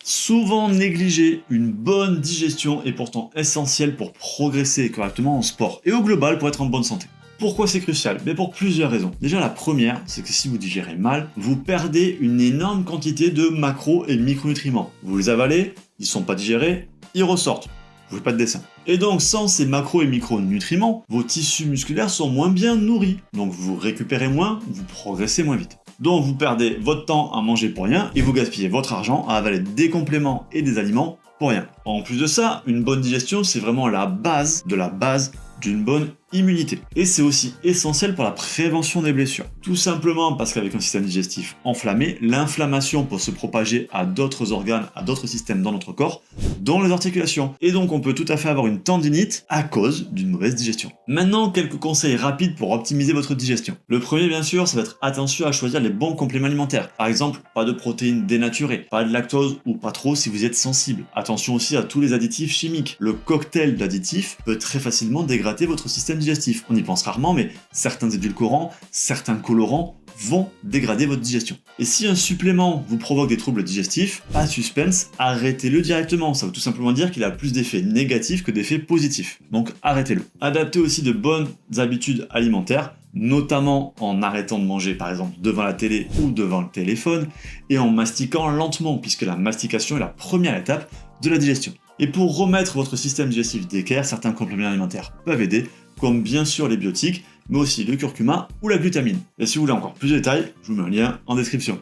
Souvent négligée, une bonne digestion est pourtant essentielle pour progresser correctement en sport et au global pour être en bonne santé. Pourquoi c'est crucial? Mais pour plusieurs raisons. Déjà la première, c'est que si vous digérez mal, vous perdez une énorme quantité de macros et micronutriments. Vous les avalez, ils sont pas digérés, ils ressortent. Je fais pas de dessin. Et donc sans ces macros et micronutriments, vos tissus musculaires sont moins bien nourris. Donc vous récupérez moins, vous progressez moins vite. Donc vous perdez votre temps à manger pour rien et vous gaspillez votre argent à avaler des compléments et des aliments pour rien. En plus de ça, une bonne digestion, c'est vraiment la base de la base d'une bonne immunité. Et c'est aussi essentiel pour la prévention des blessures. Tout simplement parce qu'avec un système digestif enflammé, l'inflammation peut se propager à d'autres organes, à d'autres systèmes dans notre corps, dont les articulations. Et donc on peut tout à fait avoir une tendinite à cause d'une mauvaise digestion. Maintenant, quelques conseils rapides pour optimiser votre digestion. Le premier, bien sûr, ça va être attention à choisir les bons compléments alimentaires. Par exemple, pas de protéines dénaturées, pas de lactose ou pas trop si vous êtes sensible. Attention aussi à tous les additifs chimiques. Le cocktail d'additifs peut très facilement dégrader votre système digestif. On y pense rarement, mais certains édulcorants, certains colorants vont dégrader votre digestion. Et si un supplément vous provoque des troubles digestifs, pas de suspense, arrêtez-le directement. Ça veut tout simplement dire qu'il a plus d'effets négatifs que d'effets positifs. Donc arrêtez-le. Adaptez aussi de bonnes habitudes alimentaires, notamment en arrêtant de manger par exemple devant la télé ou devant le téléphone, et en mastiquant lentement, puisque la mastication est la première étape de la digestion. Et pour remettre votre système digestif d'équerre, certains compléments alimentaires peuvent aider, comme bien sûr les biotiques, mais aussi le curcuma ou la glutamine. Et si vous voulez encore plus de détails, je vous mets un lien en description.